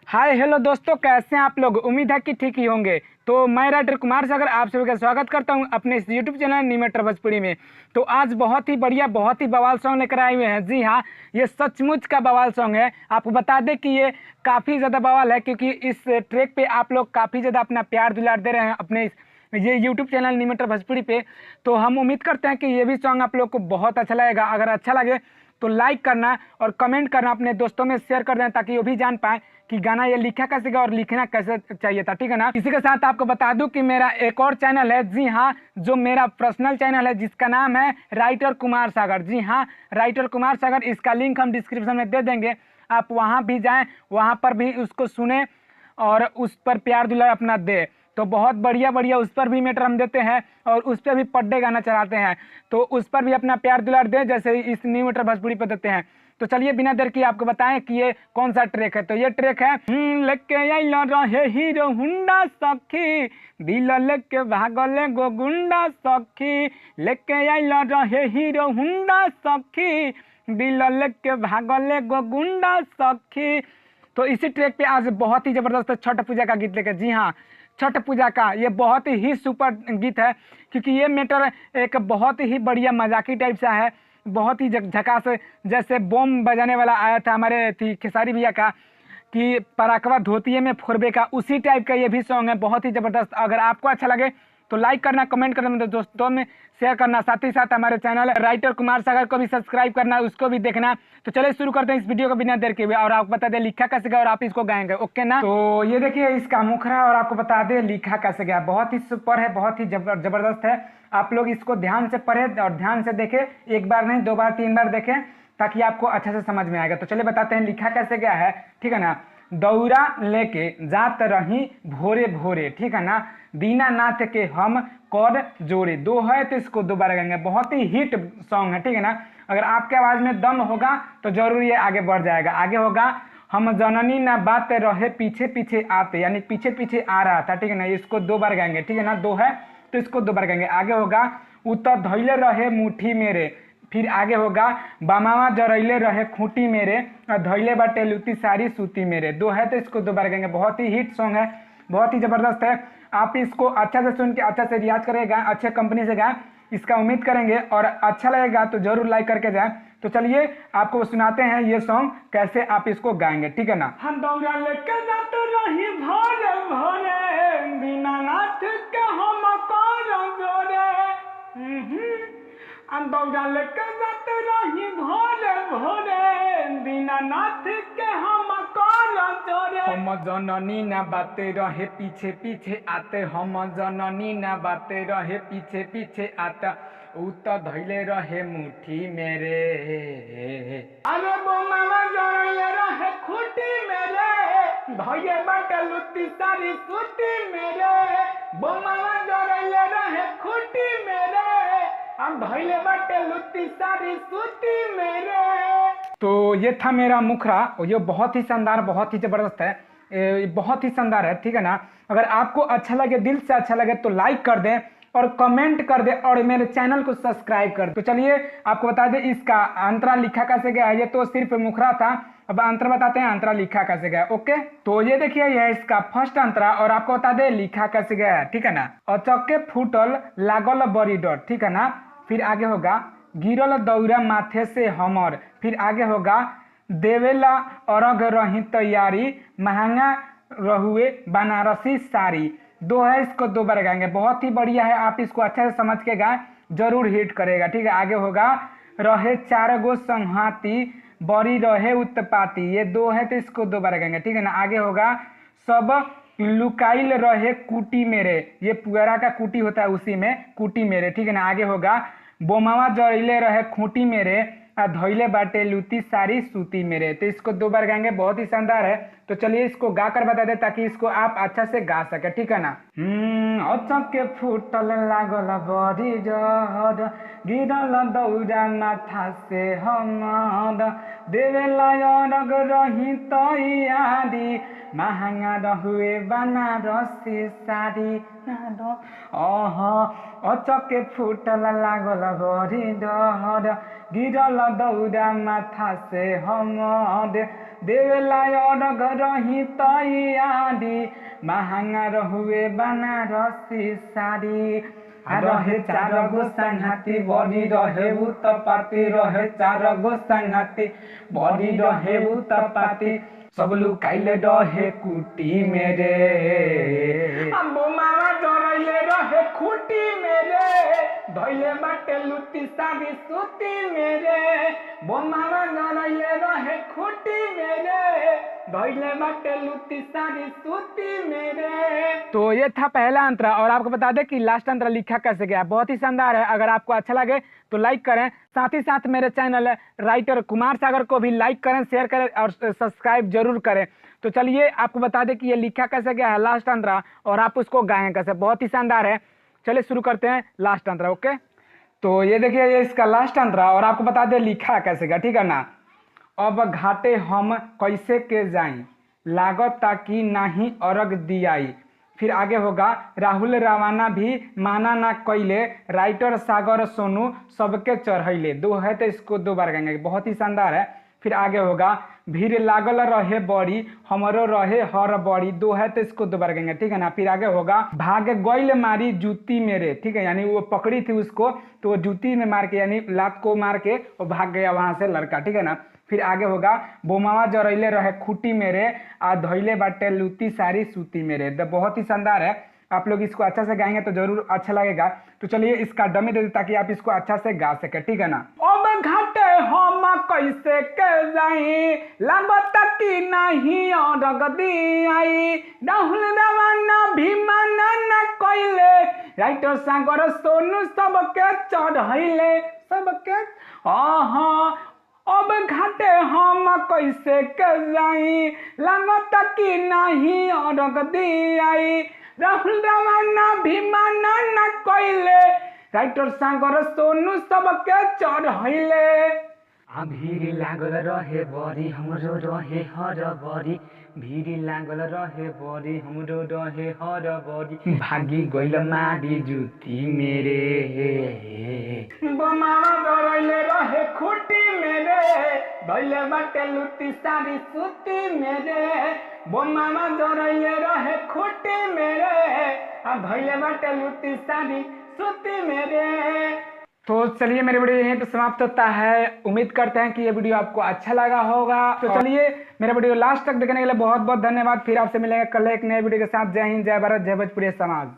Hi hello दोस्तों, कैसे हैं आप लोग। उम्मीद है कि ठीक ही होंगे। तो मैं राइटर कुमार सागर आप सभी का स्वागत करता हूं अपने इस यूट्यूब चैनल नीमेटर भोजपुरी में। तो आज बहुत ही बढ़िया बहुत ही बवाल सॉन्ग लेकर आए हुए हैं। जी हाँ, ये सचमुच का बवाल सॉन्ग है। आपको बता दें कि ये काफ़ी ज़्यादा बवाल है, क्योंकि इस ट्रैक पे आप लोग काफ़ी ज़्यादा अपना प्यार दुलार दे रहे हैं अपने ये यूट्यूब चैनल नीमेटर भोजपुरी पे। तो हम उम्मीद करते हैं कि ये भी सॉन्ग आप लोग को बहुत अच्छा लगेगा। अगर अच्छा लगे तो लाइक करना और कमेंट करना, अपने दोस्तों में शेयर कर देना, ताकि वो भी जान पाए कि गाना ये लिखा कैसे गया और लिखना कैसे चाहिए था। ठीक है ना। इसी के साथ आपको बता दूं कि मेरा एक और चैनल है। जी हाँ, जो मेरा पर्सनल चैनल है जिसका नाम है राइटर कुमार सागर। जी हाँ, राइटर कुमार सागर। इसका लिंक हम डिस्क्रिप्शन में दे देंगे, आप वहाँ भी जाएं, वहाँ पर भी उसको सुने और उस पर प्यार दुलार अपना दे। तो बहुत बढ़िया बढ़िया उस पर भी मैटर हम देते हैं और उस पर भी पर डे गाना चलाते हैं। तो उस पर भी अपना प्यार दुलार दें, जैसे इस न्यू मीटर भोजपुरी पर देते हैं। तो चलिए बिना देर की आपको बताएं कि ये कौन सा ट्रैक है। तो ये ट्रैक है लेके आइला रहे हीरो हुंडा सखी, दिल लेके भागले गो गुंडा सखी, लेके आइला रहे हीरो हुंडा सखी, दिल लेके भागले गो गुंडा सखी। तो इसी ट्रैक पे आज बहुत ही जबरदस्त छठ पूजा का गीत लेकर। जी हाँ, छठ पूजा का ये बहुत ही सुपर गीत है, क्योंकि ये मैटर एक बहुत ही बढ़िया मजाकी टाइप सा है, बहुत ही झकास। जैसे बम बजाने वाला आया था हमारे खेसारी भैया का कि पराकवा धोतिये में फोड़बे का, उसी टाइप का ये भी सॉन्ग है, बहुत ही ज़बरदस्त। अगर आपको अच्छा लगे तो लाइक करना, कमेंट करना, दोस्तों में शेयर करना, साथ ही साथ हमारे चैनल राइटर कुमार सागर को भी सब्सक्राइब करना, उसको भी देखना। तो चलिए शुरू करते हैं इस वीडियो को बिना देर के हुए। और आपको बता दें लिखा कैसे गया और आप इसको गाएंगे, ओके ना। तो ये देखिए इसका मुखरा, और आपको बता दें लिखा कैसे गया। बहुत ही सुपर है, बहुत ही जबरदस्त है। आप लोग इसको ध्यान से पढ़े और ध्यान से देखें, एक बार नहीं 2 बार 3 बार देखें, ताकि आपको अच्छे से समझ में आएगा। तो चलिए बताते हैं लिखा कैसे गया है। ठीक है ना। दौरा लेके जात रही भोरे भोरे, ठीक है ना, दीनानाथ के हम कर जोड़े। दो है तो इसको दोबारा गाएंगे। बहुत ही हिट सॉन्ग है, ठीक है ना। अगर आपके आवाज में दम होगा तो जरूर ये आगे बढ़ जाएगा। आगे होगा हम जननी ना बात रहे पीछे पीछे आते, यानी पीछे पीछे आ रहा था। ठीक है ना, इसको 2 बार गाएंगे। ठीक है ना, 2 है तो इसको 2 बार गाएंगे। आगे होगा उतर धैले रहे मुट्ठी मेरे, फिर आगे होगा बामावा जरैले रहे खूंटी मेरे, और धैले बाटे लुती सारी सूती मेरे। 2 है तो इसको 2 बार गाएंगे। बहुत ही हिट सॉन्ग है, बहुत ही जबरदस्त है। आप इसको अच्छा से सुन के अच्छा से रियाज करेगा, अच्छे कंपनी से गाए, इसका उम्मीद करेंगे। और अच्छा लगेगा तो जरूर लाइक करके जाए। तो चलिए आपको सुनाते हैं ये सॉन्ग कैसे आप इसको गाएंगे। ठीक है ना। हम दौरा लेके जाते रही भोरे भोरे, दीनानाथ के हम कर जोरे। दौरा लेके जाते रही भोरे भोरे, दीनानाथ के हम कर जोरे। हम जननी ना बाते रहे पीछे पीछे आते, हम जननी ना बाते रहे पीछे पीछे आता, उत धैले रहे मुट्ठी मेरे। अरे बोमावा जरैले रहे खूंटी मेरे, धैले बाटे लुती सारी सूती मेरे। बोमावा जरैले रहे खूंटी मेरे, हम धैले बाटे लुती सारी सूती मेरे। तो ये था मेरा मुखरा, और ये बहुत ही शानदार बहुत ही जबरदस्त है, बहुत ही शानदार है। ठीक है ना। अगर आपको अच्छा लगे, दिल से अच्छा लगे, तो लाइक कर दें और कमेंट कर दे और मेरे चैनल को सब्सक्राइब कर दे। तो चलिए आपको बता दें इसका अंतरा लिखा कैसे गया है। ये तो सिर्फ मुखरा था, अब अंतरा बताते हैं अंतरा लिखा कैसे गया। ओके, तो ये देखिए ये इसका फर्स्ट अंतरा, और आपको बता दें लिखा कैसे गया है। ठीक है ना। अचके फूटल लागल बड़ी डर, ठीक है ना। फिर आगे होगा गिरल दौरा माथे से हमर, फिर आगे होगा देवेला अरग रही तैयारी, महंगा रहुए बनारसी साड़ी। 2 है, इसको 2 बार गाएंगे। बहुत ही बढ़िया है, आप इसको अच्छे से समझ के गाएं, जरूर हिट करेगा। ठीक है। आगे होगा रहे 4 गो संहाती, बड़ी रहे उत्पाती। ये 2 है तो इसको 2 बार गाएंगे। ठीक है ना। आगे होगा सब लुकाइल रहे कुटी मेरे, ये पुअरा का कुटी होता है उसी में कुटी मेरे। ठीक है ना। आगे होगा बोमावा जरैले रहे खूंटी मेरे, धैले बाटे लुती सारी सूती मेरे। तो इसको 2 बार गाएंगे। बहुत ही शानदार है। तो चलिए इसको गाकर बता दे ताकि इसको आप अच्छा से गा सके। ठीक है ना। अचके फूटल लागल बड़ी डर, गिरल दौरा माथा से हमर, देवेला अरग रही तैयारी, महंगा रहुए बनारसी साड़ी। अचके फूटल लागल बड़ी डर, गिरल दौरा माथा से हमर, देवेला अरघ रही तैयारी महंगा रहुए बनारसी साड़ी रहे 4 गो संघाती बड़ी रहे उत्पाती रहे 4 गो संघाती बड़ी रहे उत्पाती सब लुकाइले रहे कुटी मेरे अम्बो मामा जरैले रहे खुटी मेरे धैले बाटे लुटी सारी सूती मेरे बो मामा जरैले रहे खुटी मेरे धैले बाटे लुटी सारी सूती मेरे। तो ये था पहला अंतरा और आपको बता दें कि लास्ट अंतरा लिखा कैसे गया, बहुत ही शानदार है। अगर आपको अच्छा लगे तो लाइक करें, साथ ही साथ मेरे चैनल राइटर कुमार सागर को भी लाइक करें, शेयर करें और सब्सक्राइब जरूर करें। तो चलिए आपको बता दें कि ये लिखा कैसे गया है लास्ट अंतरा और आप उसको गाएं कैसे, बहुत ही शानदार है। चलिए शुरू करते हैं लास्ट अंतरा। ओके, तो ये देखिए ये इसका लास्ट अंतरा और आपको बता दें लिखा कैसे गया, ठीक है ना। अब घाटे हम कैसे के जाई लागत ताकि नहीं अर्घ दियाई, फिर आगे होगा राहुल रवाना भी माना ना कैले राइटर सागर सोनू सबके चढ़ैले। 2 है तो इसको 2 बार गाएंगे, बहुत ही शानदार है। फिर आगे होगा भीड़ लागल रहे बड़ी हमरो रहे हर बड़ी। 2 है तो इसको 2 बार गाएंगे, ठीक है ना। फिर आगे होगा भाग गइल मारी जूती मेरे, ठीक है, यानी वो पकड़ी थी उसको तो वो जूती में मार के यानी लात को मार के वो भाग गया वहां से लड़का, ठीक है ना। फिर आगे होगा बोमावा जरैले रहे खूटी मेरे आ धैले बाटे लूती सारी सूती मेरे। बहुत ही शानदार है, आप लोग इसको अच्छा से गाएंगे तो जरूर अच्छा लगेगा। तो चलिए इसका डमी दे दे ताकि आप इसको अच्छा से गा सके, ठीक है ना। अब घाटे हम कैसे के जाई लागत कि नहीं अर्घ दियाई राहुल रवाना भी माना न कैले राइटर सागर सोनू सबके चढ़ैले सबके। अब घाटे हम कैसे के जाई लागत कि नहीं अर्घ दियाई राहुल रवाना भी माना न कैले राइटर सागर सोनू सबके चढ़ैले। भीड़ लागल रहे बड़ी हमरो रहे हर बड़ी भीड़ लागल रहे बड़ी हमरो रहे हर बड़ी भागी गइल मारी जूती मेरे बमावा जरैले रहे खुटी मेरे धैले बाटे लुटी सारी सूती मेरे बमावा जरैले रहे खुटी मेरे धैले बाटे लुटी सारी सूती मेरे। तो चलिए मेरी वीडियो यहीं पे समाप्त होता है। उम्मीद करते हैं कि ये वीडियो आपको अच्छा लगा होगा। तो चलिए मेरा वीडियो लास्ट तक देखने के लिए बहुत बहुत धन्यवाद। फिर आपसे मिलेंगे कल एक नए वीडियो के साथ। जय हिंद, जय भारत, जय भोजपुरी समाज।